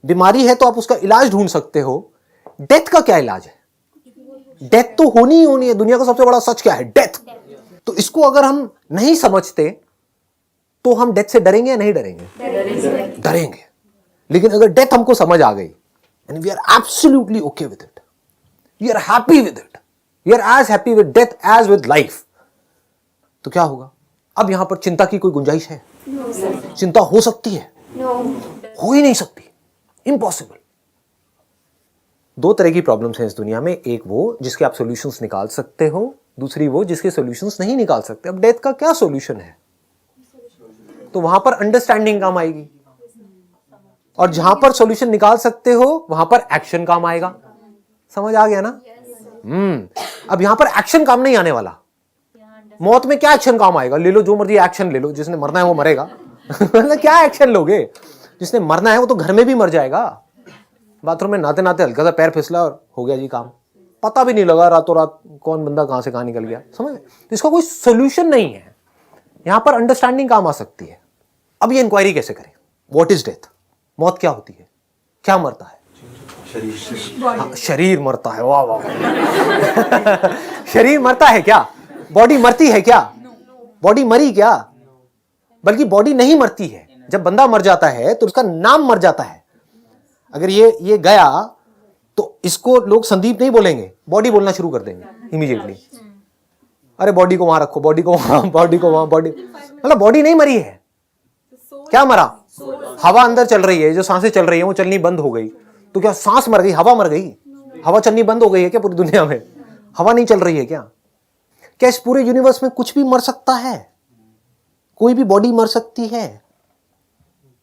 बीमारी है तो आप उसका इलाज ढूंढ सकते हो, डेथ का क्या इलाज है? डेथ तो होनी ही होनी है। दुनिया का सबसे बड़ा सच क्या है? डेथ। तो इसको अगर हम नहीं समझते तो हम डेथ से डरेंगे या नहीं डरेंगे? डरेंगे। लेकिन अगर डेथ हमको समझ आ गई and we are absolutely okay with it, we are happy with it, we are as happy with death as with life, तो क्या होगा? अब यहां पर चिंता की कोई गुंजाइश है? चिंता हो सकती है? हो ही नहीं सकती, इम्पॉसिबल। दो तरह की प्रॉब्लम्स हैं इस दुनिया में, एक वो जिसके आप सॉल्यूशंस निकाल सकते हो, दूसरी वो जिसके सॉल्यूशंस नहीं निकाल सकते। अब डेथ का क्या सॉल्यूशन है? तो वहां पर अंडरस्टैंडिंग काम आएगी, और जहां पर सॉल्यूशन निकाल सकते हो वहां पर एक्शन काम आएगा। समझ आ गया ना? अब यहां पर एक्शन काम नहीं आने वाला। मौत में क्या एक्शन काम आएगा? ले लो जो मर्जी एक्शन ले लो, जिसने मरना है वो मरेगा। मतलब क्या एक्शन लोगे? जिसने मरना है वो तो घर में भी मर जाएगा। बाथरूम में नहाते नहाते हल्का सा पैर फिसला और हो गया जी काम, पता भी नहीं लगा रातों रात कौन बंदा कहां से कहां निकल गया। समझ? तो इसका कोई सोल्यूशन नहीं है। यहां पर अंडरस्टैंडिंग काम आ सकती है। अब ये इंक्वायरी कैसे करें? What is death? मौत क्या होती है? क्या मरता है? शरीर मरता है। वाह वाह। शरीर मरता है क्या? बॉडी मरती है क्या? बॉडी मरी क्या? बल्कि बॉडी नहीं मरती है। जब बंदा मर जाता है तो उसका नाम मर जाता है। अगर ये गया तो इसको लोग संदीप नहीं बोलेंगे, बॉडी बोलना शुरू कर देंगे इमीडिएटली। अरे बॉडी को वहां रखो, बॉडी को वहां, बॉडी को वहां, बॉडी मतलब बॉडी नहीं मरी है। क्या मरा? हवा अंदर चल रही है, जो सांसें चल रही है वो चलनी बंद हो गई। तो क्या सांस मर गई? हवा मर गई? हवा चलनी बंद हो गई है क्या पूरी दुनिया में? हवा नहीं चल रही है क्या? क्या इस पूरे यूनिवर्स में कुछ भी मर सकता है? कोई भी बॉडी मर सकती है?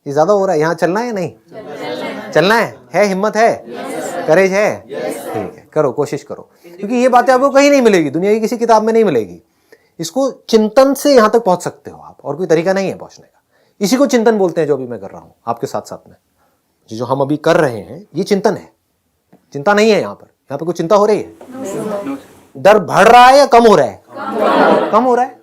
ये ज्यादा हो रहा है। यहां चलना है या नहीं चलना है? हिम्मत है? करेज है? ठीक है, करो, कोशिश करो, क्योंकि ये बातें आपको कहीं नहीं मिलेगी, दुनिया की किसी किताब में नहीं मिलेगी। इसको चिंतन से यहां तक पहुंच सकते हो आप, और कोई तरीका नहीं है पहुंचने का। इसी को चिंतन बोलते हैं जो अभी मैं कर रहा हूं आपके साथ साथ में। जो हम अभी कर रहे हैं ये चिंतन है, चिंता नहीं है। यहां पर कोई चिंता हो रही है? डर बढ़ रहा है या कम हो रहा है? कम हो रहा है।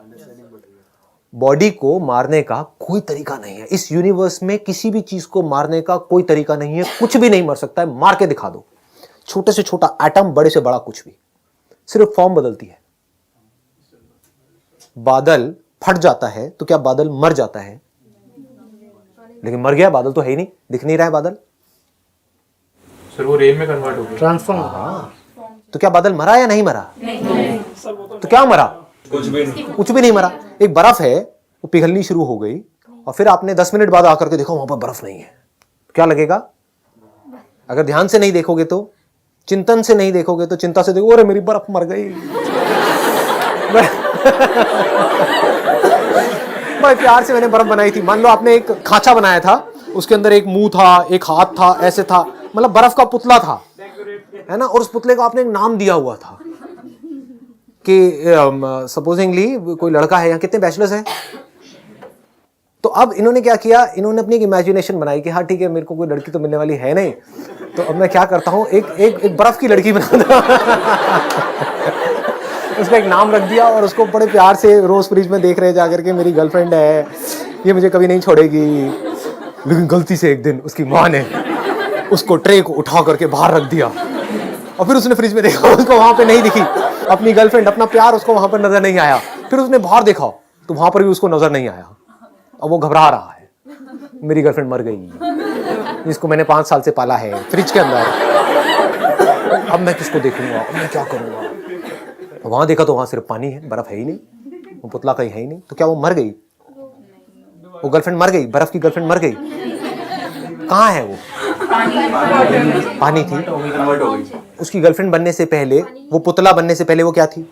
बॉडी को मारने का कोई तरीका नहीं है इस यूनिवर्स में। किसी भी चीज को मारने का कोई तरीका नहीं है। कुछ भी नहीं मर सकता है। मार के दिखा दो, छोटे से छोटा एटम, बड़े से बड़ा कुछ भी, सिर्फ फॉर्म बदलती है। बादल फट जाता है तो क्या बादल मर जाता है? लेकिन मर गया, बादल तो है ही नहीं, दिख नहीं रहा है बादल। सर वो रेन में कन्वर्ट हो गया, ट्रांसफॉर्म। तो क्या बादल मरा या नहीं मरा? नहीं। तो क्या मरा? कुछ भी नहीं मरा। एक बर्फ है, वो पिघलनी शुरू हो गई और फिर आपने 10 मिनट बाद आकर के देखा वहां पर बर्फ नहीं है, क्या लगेगा? अगर ध्यान से नहीं देखोगे तो, चिंतन से नहीं देखोगे तो, चिंता से देखो, अरे मेरी बर्फ मर गई। बड़े प्यार से मैंने बर्फ बनाई थी। मान लो आपने एक खांचा बनाया था, उसके अंदर एक मुंह था, एक हाथ था, ऐसे था, मतलब बर्फ का पुतला था, है ना। और उस पुतले को आपने एक नाम दिया हुआ था कि सपोजिंगली कोई लड़का है। यहाँ कितने बैचलर्स हैं? तो अब इन्होंने क्या किया, इन्होंने अपनी एक इमेजिनेशन बनाई कि हाँ ठीक है, मेरे को कोई लड़की तो मिलने वाली है नहीं, तो अब मैं क्या करता हूँ, एक बर्फ की लड़की बनाता। उसका एक नाम रख दिया और उसको बड़े प्यार से रोज फ्रिज में देख रहे जाकर के, मेरी गर्लफ्रेंड है, ये मुझे कभी नहीं छोड़ेगी। लेकिन गलती से एक दिन उसकी माँ ने उसको ट्रे को उठा करके बाहर रख दिया और फिर उसने फ्रिज में देखा, उसको वहां पे नहीं दिखी अपनी गर्लफ्रेंड, अपना प्यार उसको वहां पर नजर नहीं आया। फिर उसने बाहर देखा तो वहां पर भी उसको नजर नहीं आया। अब वो घबरा रहा है, मेरी गर्लफ्रेंड मर गई, जिसको मैंने 5 साल से पाला है फ्रिज के अंदर। अब मैं किसको देखूंगा, अब मैं क्या करूंगा? वहां देखा तो वहां सिर्फ पानी है, बर्फ है ही नहीं, वो पुतला कहीं है ही नहीं। तो क्या वो मर गई? वो गर्लफ्रेंड मर गई, बर्फ की गर्लफ्रेंड मर गई। कहाँ है वो? पानी थी। उसकी गर्लफ्रेंड बनने से पहले, वो पुतला बनने से पहले वो क्या थी?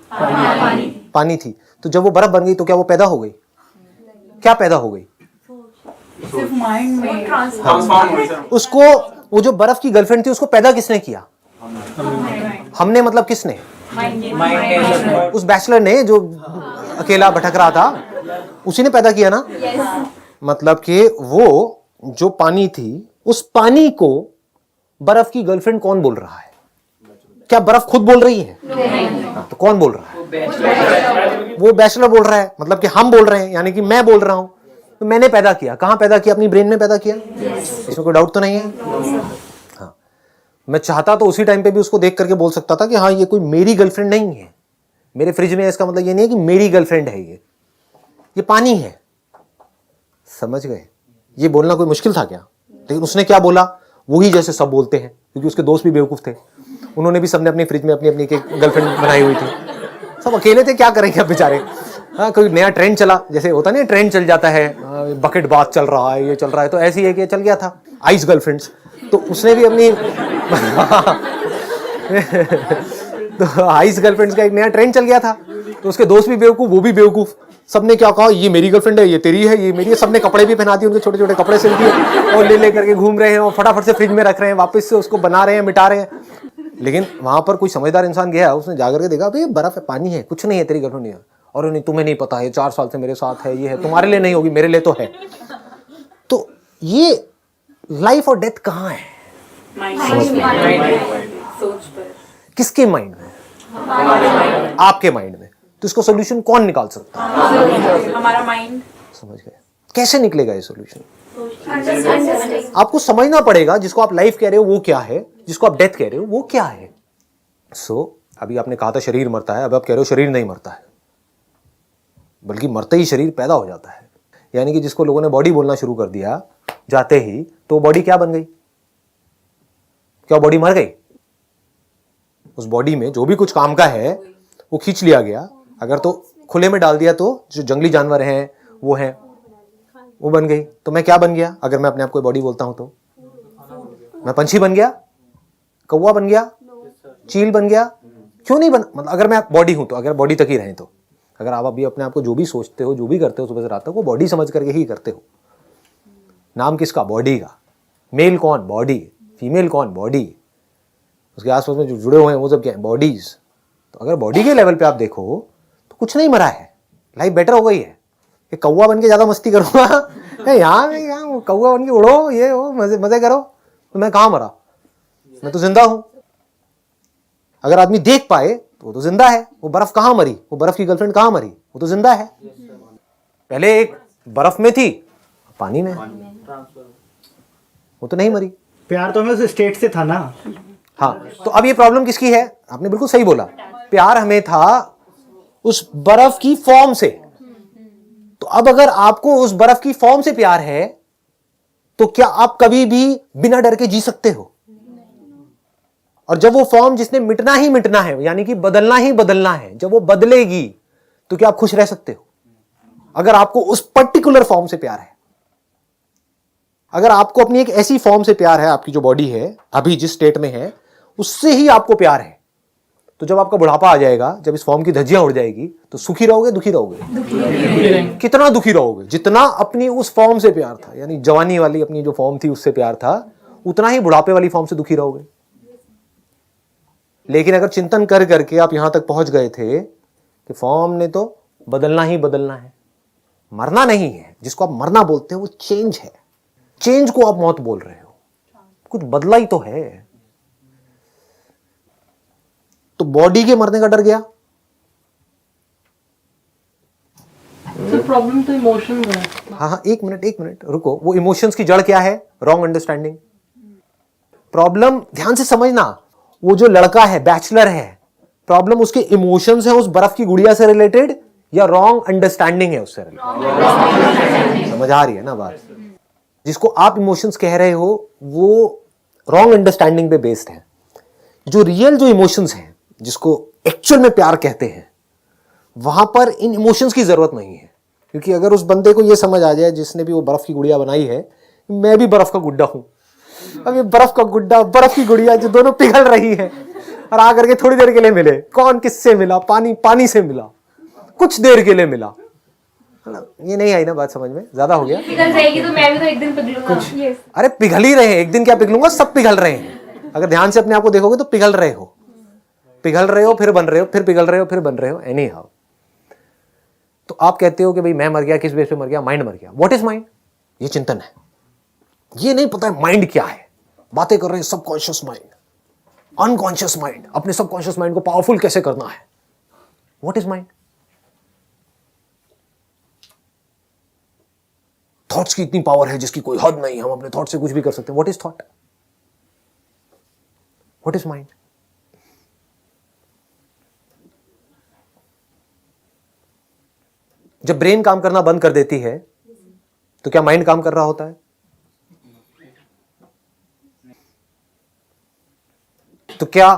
पानी थी। तो जब वो बर्फ बन गई तो क्या वो पैदा हो गई? क्या पैदा हो गई? सिर्फ माइंड में उसको, वो जो बर्फ की गर्लफ्रेंड थी उसको पैदा किसने किया? हमने, मतलब किसने? उस बैचलर ने जो अकेला भटक रहा था, उसी ने पैदा किया ना। मतलब कि वो जो पानी थी, उस पानी को बर्फ की गर्लफ्रेंड कौन बोल रहा है? क्या बर्फ खुद बोल रही है? तो कौन बोल रहा है? वो बैचलर बोल रहा है, मतलब कि हम बोल रहे हैं, यानी कि मैं बोल रहा हूं। तो मैंने पैदा किया, कहां पैदा किया? अपनी ब्रेन में पैदा किया। इसमें कोई डाउट तो नहीं है? हाँ, मैं चाहता तो उसी टाइम पे भी उसको देख करके बोल सकता था कि हाँ ये कोई मेरी गर्लफ्रेंड नहीं है, मेरे फ्रिज में, इसका मतलब ये नहीं है कि मेरी गर्लफ्रेंड है, ये पानी है। समझ गए? ये बोलना कोई मुश्किल था क्या? लेकिन उसने क्या बोला? वही जैसे सब बोलते हैं, क्योंकि उसके दोस्त भी बेवकूफ थे, उन्होंने भी सबने अपनी फ्रिज में अपनी अपनी गर्लफ्रेंड बनाई हुई थी, सब अकेले थे, क्या करेंगे अब बेचारे। हाँ, कोई नया ट्रेंड चला, जैसे होता नहीं ट्रेंड चल जाता है, बकेट बाथ चल रहा है, ये चल रहा है, तो ऐसे ही है कि चल गया था आइस गर्लफ्रेंड्स, तो उसने भी अपनी तो आइस गर्लफ्रेंड्स का एक नया ट्रेंड चल गया था, तो उसके दोस्त भी बेवकूफ, वो भी बेवकूफ, सबने क्या कहा, ये मेरी गर्लफ्रेंड है, ये तेरी है, ये मेरी है, सबने कपड़े भी पहना दिए, उनके छोटे छोटे कपड़े सिल दिए और ले करके घूम रहे हैं और फटाफट से फ्रिज में रख रहे हैं, वापस से उसको बना रहे हैं, मिटा रहे हैं। लेकिन वहां पर कोई समझदार इंसान गया, उसने जाकर के देखा, भाई बर्फ है, पानी है, कुछ नहीं है, तेरी गर्लफ्रेंड नहीं है। और नहीं, तुम्हें नहीं पता है, 4 साल से मेरे साथ है, ये है, तुम्हारे लिए नहीं होगी, मेरे लिए तो है। तो ये लाइफ और डेथ कहाँ है? किसके माइंड में? आपके माइंड में। तो इसको सोल्यूशन कौन निकाल सकता है? हमारा माइंड। समझ गए? कैसे निकलेगा ये सोल्यूशन? आपको समझना पड़ेगा, जिसको आप लाइफ कह रहे हो वो क्या है, जिसको आप डेथ कह रहे हो वो क्या है। अभी आपने कहा था शरीर मरता है, अब आप कह रहे हो शरीर नहीं मरता है, बल्कि मरते ही शरीर पैदा हो जाता है। यानी कि जिसको लोगों ने बॉडी बोलना शुरू कर दिया जाते ही, तो बॉडी क्या बन गई? क्या बॉडी मर गई? उस बॉडी में जो भी कुछ काम का है वो खींच लिया गया। अगर तो खुले में डाल दिया तो जो जंगली जानवर हैं वो हैं, वो बन गई। तो मैं क्या बन गया? अगर मैं अपने आप को बॉडी बोलता हूं तो मैं पंछी बन गया, कौवा बन गया, चील बन गया? क्यों नहीं बन, मतलब अगर मैं बॉडी हूं तो, अगर बॉडी तक ही रहें तो, अगर आप अभी अपने आप को जो भी सोचते हो, जो भी करते हो सुबह से रात तक, वो बॉडी समझ करके ही करते हो। नाम किसका? बॉडी का। मेल कौन? बॉडी। फीमेल कौन? बॉडी। उसके आसपास में जो जुड़े हुए हैं वो सब क्या है? बॉडीज। तो अगर बॉडी के लेवल पे आप देखो तो कुछ नहीं मरा है, लाइफ बेटर हो गई है। ये कौवा बन के ज्यादा मस्ती करूंगा, यहाँ कौवा बन के उड़ो, ये हो, मजे मजे करो, तो मैं कहाँ मरा? मैं तो जिंदा हूं। अगर आदमी देख पाए तो वो तो जिंदा है। वो बर्फ कहाँ मरी? वो बर्फ की गर्लफ्रेंड कहाँ मरी? वो तो जिंदा है। पहले एक बर्फ में थी, पानी में, वो तो नहीं मरी। प्यार तो हमें उस स्टेट से था ना। हाँ, तो अब ये प्रॉब्लम किसकी है? आपने बिल्कुल सही बोला, प्यार हमें था उस बर्फ की फॉर्म से। तो अब अगर आपको उस बर्फ की फॉर्म से प्यार है तो क्या आप कभी भी बिना डर के जी सकते हो? और जब वो फॉर्म जिसने मिटना ही मिटना है, यानी कि बदलना ही बदलना है, जब वो बदलेगी तो क्या आप खुश रह सकते हो? अगर आपको उस पर्टिकुलर फॉर्म से प्यार है, अगर आपको अपनी एक ऐसी फॉर्म से प्यार है, आपकी जो बॉडी है अभी जिस स्टेट में है उससे ही आपको प्यार है, तो जब आपका बुढ़ापा आ जाएगा, जब इस फॉर्म की धज्जियां उड़ जाएगी, तो सुखी रहोगे, दुखी रहोगे? कितना दुखी रहोगे? जितना अपनी उस फॉर्म से प्यार था, यानी जवानी वाली अपनी जो फॉर्म थी उससे प्यार था, उतना ही बुढ़ापे वाली फॉर्म से दुखी रहोगे। लेकिन अगर चिंतन कर करके आप यहां तक पहुंच गए थे कि फॉर्म ने तो बदलना ही बदलना है, मरना नहीं है। जिसको आप मरना बोलते हो वो चेंज है। चेंज को आप मौत बोल रहे हो, कुछ बदला ही तो है। तो बॉडी के मरने का डर गया। प्रॉब्लम तो इमोशन है। हाँ, एक मिनट रुको। वो इमोशंस की जड़ क्या है? Wrong understanding. प्रॉब्लम ध्यान से समझना, वो जो लड़का है, बैचलर है, प्रॉब्लम उसके इमोशंस है उस बर्फ की गुड़िया से रिलेटेड या रॉन्ग अंडरस्टैंडिंग है उससे रिलेटेड? समझ आ रही है ना बात? जिसको आप इमोशंस कह रहे हो वो रॉन्ग अंडरस्टैंडिंग पे बेस्ड है। जो रियल जो इमोशंस हैं, जिसको एक्चुअल में प्यार कहते हैं, वहां पर इन इमोशंस की जरूरत नहीं है। क्योंकि अगर उस बंदे को यह समझ आ जाए जिसने भी वो बर्फ की गुड़िया बनाई है, मैं भी बर्फ का गुड्डा हूं, अब ये बर्फ का गुड्डा, बर्फ की गुड़िया जो दोनों पिघल रही है और आकर के थोड़ी देर के लिए मिले, कौन किससे मिला? पानी पानी से मिला, कुछ देर के लिए मिला। ये नहीं आई ना बात समझ में? ज्यादा हो गया? पिघल जाएगी तो मैं भी तो एक दिन पिघलूंगा। अरे पिघल ही रहे हैं, एक दिन क्या पिघलूंगा, सब पिघल रहे हैं। अगर ध्यान से अपने आप को देखोगे तो पिघल रहे हो, फिर बन रहे हो, फिर पिघल रहे हो, फिर बन रहे हो, एनी हाउ। तो आप कहते हो कि भाई मैं मर गया, किस बेस पे मर गया? माइंड मर गया। What is mind? ये चिंतन है। ये नहीं पता है माइंड क्या है। बातें कर रहे हैं सबकॉन्शियस माइंड, अनकॉन्शियस माइंड, अपने सबकॉन्शियस माइंड को पावरफुल कैसे करना है। What is mind? थॉट्स की इतनी पावर है जिसकी कोई हद नहीं, हम अपने थॉट से कुछ भी कर सकते हैं. What is thought? What is mind? जब ब्रेन काम करना बंद कर देती है तो क्या माइंड काम कर रहा होता है? तो क्या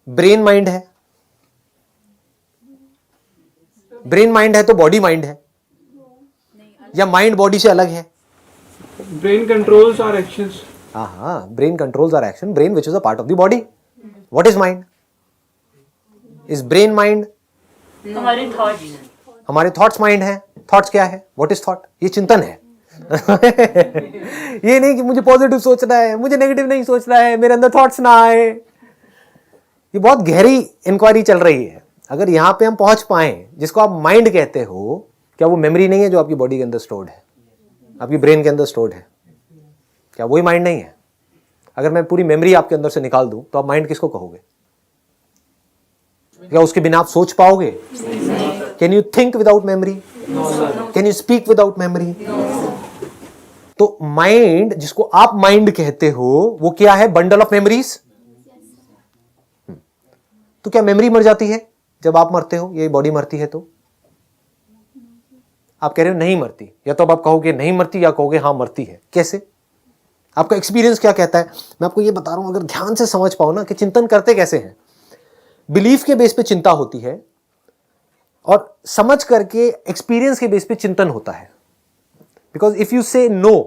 ब्रेन माइंड है? ब्रेन माइंड है तो बॉडी माइंड है, या माइंड बॉडी से अलग है? Brain controls our actions. Brain controls our action, brain which is a part of the body. What is mind? Is brain mind? हमारे थॉट्स. हमारे थॉट्स माइंड है. थॉट्स क्या है? What is thought? ये चिंतन है. ये नहीं कि मुझे पॉजिटिव सोचना है, मुझे नेगेटिव नहीं सोचना है, मेरे अंदर थॉट्स ना आए. ये बहुत गहरी इंक्वायरी चल रही है. अगर यहां पे हम पहुंच पाए, जिसको आप माइंड कहते हो, क्या वो मेमोरी नहीं है जो आपकी बॉडी के अंदर स्टोर्ड है, आपकी ब्रेन के अंदर स्टोर्ड है? क्या वही माइंड नहीं है? अगर मैं पूरी मेमोरी आपके अंदर से निकाल दूं तो आप माइंड किसको कहोगे? क्या उसके बिना आप सोच पाओगे? Can you think without memory? Can you speak without memory? तो माइंड, जिसको आप माइंड कहते हो, वो क्या है? Bundle of memories. तो क्या मेमोरी मर जाती है जब आप मरते हो, ये बॉडी मरती है? तो आप कह रहे हो नहीं मरती, या तो अब आप कहोगे नहीं मरती या कहोगे हाँ मरती है. कैसे? आपका एक्सपीरियंस क्या कहता है? मैं आपको ये बता रहा हूं, अगर ध्यान से समझ पाओ ना कि चिंतन करते कैसे हैं. बिलीफ के बेस पे चिंता होती है और समझ करके एक्सपीरियंस के बेस पे चिंतन होता है. बिकॉज इफ यू से नो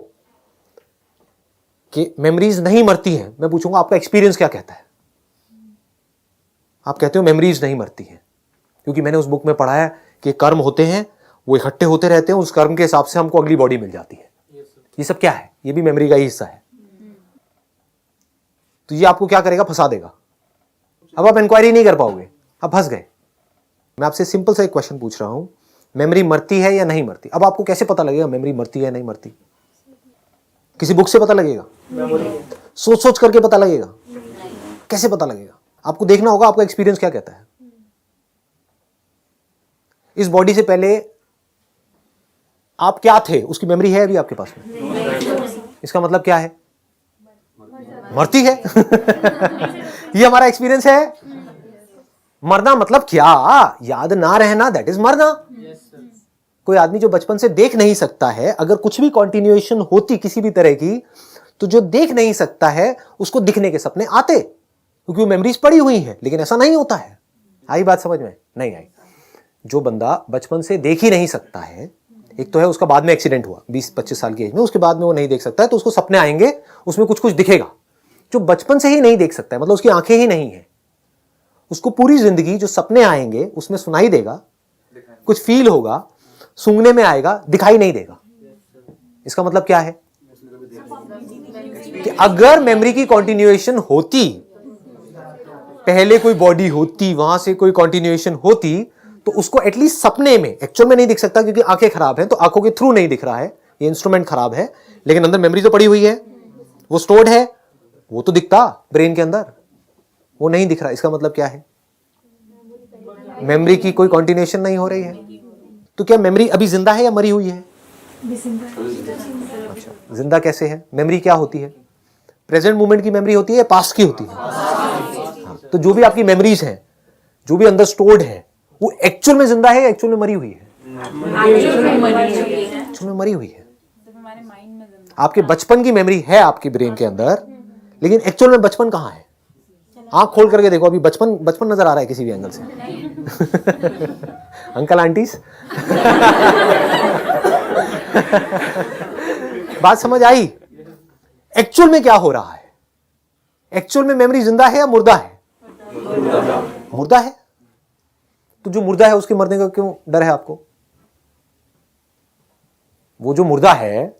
कि मेमोरीज नहीं मरती हैं, मैं पूछूंगा आपका एक्सपीरियंस क्या कहता है? आप कहते हो मेमोरीज नहीं मरती हैं, क्योंकि मैंने उस बुक में पढ़ा है कि कर्म होते हैं, वो इकट्ठे होते रहते हैं, उस कर्म के हिसाब से हमको अगली बॉडी मिल जाती है. ये सब क्या है? ये भी मेमोरी का ही हिस्सा है. तो ये आपको क्या करेगा? फंसा देगा. अब आप इंक्वायरी नहीं कर पाओगे, आप फंस गए. मैं आपसे सिंपल सा एक क्वेश्चन पूछ रहा हूं, मेमोरी मरती है या नहीं मरती? अब आपको कैसे पता लगेगा मेमोरी मरती है या नहीं मरती? किसी बुक से पता लगेगा? सोच सोच करके पता लगेगा? कैसे पता लगेगा? आपको देखना होगा आपका एक्सपीरियंस क्या कहता है. इस बॉडी से पहले आप क्या थे, उसकी मेमोरी है अभी आपके पास में? इसका मतलब क्या है? मरती है. ये हमारा एक्सपीरियंस है. मरना मतलब क्या? याद ना रहना, दैट इज मरना. कोई आदमी जो बचपन से देख नहीं सकता है, अगर कुछ भी कंटिन्यूएशन होती किसी भी तरह की, तो जो देख नहीं सकता है उसको दिखने के सपने आते, क्योंकि वो मेमोरीज पड़ी हुई हैं. लेकिन ऐसा नहीं होता है. आई बात समझ में? नहीं आई. जो बंदा बचपन से देख ही नहीं सकता है, एक तो है उसका बाद में एक्सीडेंट हुआ 20-25 साल की एज में, उसके बाद में वो नहीं देख सकता है, तो उसको सपने आएंगे, उसमें कुछ कुछ दिखेगा. जो बचपन से ही नहीं देख सकता है, मतलब उसकी आंखें ही नहीं है, उसको पूरी जिंदगी जो सपने आएंगे उसमें सुनाई देगा, कुछ फील होगा, सूंघने में आएगा, दिखाई नहीं देगा. इसका मतलब क्या है? कि अगर मेमोरी की कंटिन्यूएशन होती, पहले कोई बॉडी होती, वहां से कोई कंटिन्यूएशन होती, तो उसको एटलीस्ट सपने में, एक्चुअल में नहीं दिख सकता क्योंकि आंखें खराब हैं, तो आंखों के थ्रू नहीं दिख रहा है, ये इंस्ट्रूमेंट खराब है, लेकिन अंदर मेमोरी तो पड़ी हुई है, वो स्टोर्ड है, वो तो दिखता ब्रेन के अंदर, वो नहीं दिख रहा. इसका मतलब क्या है? मेमोरी की कोई कंटिन्यूएशन नहीं हो रही है. तो क्या मेमोरी अभी जिंदा है या मरी हुई है? अच्छा, जिंदा कैसे है? मेमोरी क्या होती है? प्रेजेंट मोमेंट की मेमोरी होती है या पास्ट की होती है? हाँ, तो जो भी आपकी मेमोरीज हैं, जो भी अंदर स्टोर्ड है, वो एक्चुअल में जिंदा है या एक्चुअल में मरी हुई है? एक्चुअल में मरी हुई है. आपके बचपन की मेमोरी है आपके ब्रेन के अंदर, लेकिन एक्चुअल में बचपन कहां है? आंख खोल करके देखो, अभी बचपन बचपन नजर आ रहा है किसी भी एंगल से? अंकल आंटीज बात समझ आई? एक्चुअल में क्या हो रहा है? एक्चुअल में मेमोरी जिंदा है या मुर्दा है? मुर्दा है. तो जो मुर्दा है उसके मरने का क्यों डर है आपको? वो जो मुर्दा है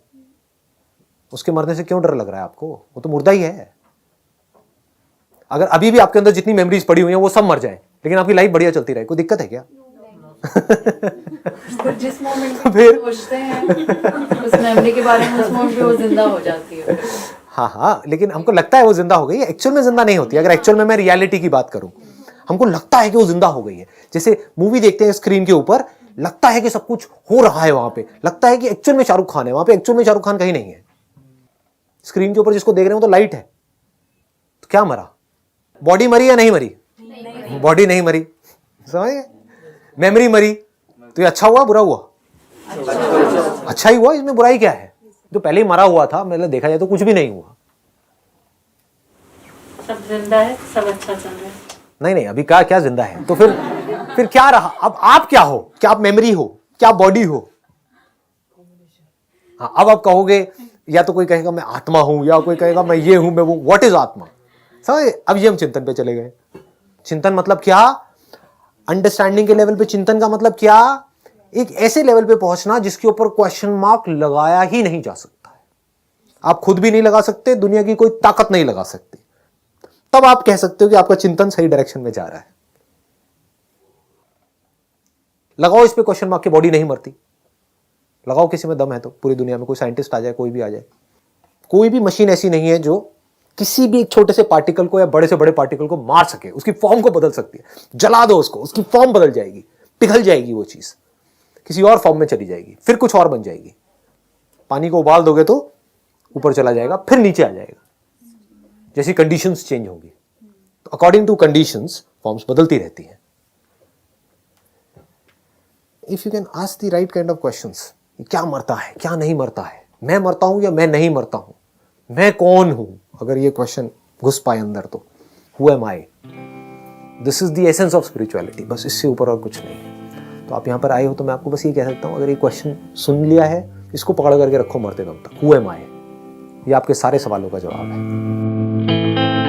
उसके मरने से क्यों डर लग रहा है आपको? वो तो मुर्दा ही है. अगर अभी भी आपके अंदर जितनी मेमोरीज पड़ी हुई हैं वो सब मर जाए, लेकिन आपकी लाइफ बढ़िया चलती रहे, कोई दिक्कत है क्या? तो जिस मोमेंट में फिर सोचते हैं उस मेमोरी के बारे में, उस मोमेंट पे वो जिंदा हो जाती है. हाँ, लेकिन हमको लगता है वो जिंदा हो गई है, एक्चुअल में जिंदा नहीं होती. अगर एक्चुअल में मैं रियलिटी की बात करूं, हमको लगता है कि वो जिंदा हो गई है. जैसे मूवी देखते हैं स्क्रीन के ऊपर, लगता है कि सब कुछ हो रहा है वहां पे, लगता है कि एक्चुअल में शाहरुख खान है, वहां पे एक्चुअल में शाहरुख खान कहीं नहीं है। स्क्रीन के ऊपर जिसको देख रहे हो तो लाइट है, तो क्या मरा? बॉडी मरी या नहीं मरी? बॉडी नहीं मरी, समझ गए? मेमोरी मरी, तो ये अच्छा हुआ बुरा हुआ? अच्छा ही हुआ, इसमें बुराई क्या है? जो पहले ही मरा हुआ था, मतलब देखा जाए तो कुछ भी नहीं हुआ। सब जिंदा है, सब अच्छा चल रहा है। नहीं, अभी क्या जिंदा है? तो फिर क्या रहा? अब आप क्या हो? क्या आप मेमोरी हो? क्या बॉडी हो? हाँ, अब आप कहोगे, या तो कोई कहेगा मैं आत्मा हूं, या कोई कहेगा मैं ये हूं, मैं वो। व्हाट इज आत्मा? समझे? अब ये हम चिंतन पे चले गए। चिंतन मतलब क्या? अंडरस्टैंडिंग के लेवल पे चिंतन का मतलब क्या? एक ऐसे लेवल पे पहुंचना जिसके ऊपर क्वेश्चन मार्क लगाया ही नहीं जा सकता है। आप खुद भी नहीं लगा सकते, दुनिया की कोई ताकत नहीं लगा सकती। तब आप कह सकते हो कि आपका चिंतन सही डायरेक्शन में जा रहा है। लगाओ इस पे क्वेश्चन मार्क कि बॉडी नहीं मरती, लगाओ किसी में दम है तो। पूरी दुनिया में कोई साइंटिस्ट आ जाए, कोई भी आ जाए, कोई भी मशीन ऐसी नहीं है जो किसी भी एक छोटे से पार्टिकल को या बड़े से बड़े पार्टिकल को मार सके, उसकी फॉर्म को बदल सकती है। जला दो उसको, उसकी फॉर्म बदल जाएगी, पिघल जाएगी, वो चीज किसी और फॉर्म में चली जाएगी, फिर कुछ और बन जाएगी। पानी को उबाल दोगे तो ऊपर चला जाएगा, फिर नीचे आ जाएगा, जैसी कंडीशंस चेंज होंगी। तो अकॉर्डिंग टू कंडीशंस फॉर्म्स बदलती रहती हैं। If you can ask the right kind of questions, क्या मरता है, क्या नहीं मरता है, मैं मरता हूं या मैं नहीं मरता हूं, मैं कौन हूं, अगर ये क्वेश्चन घुस पाए अंदर तो who am I, this is the essence of spirituality. बस इससे ऊपर और कुछ नहीं है। तो आप यहां पर आए हो तो मैं आपको बस ये कह सकता हूं, अगर ये क्वेश्चन सुन लिया है, इसको पकड़ करके रखो मरते दम तक। हु एम आई, ये आपके सारे सवालों का जवाब है।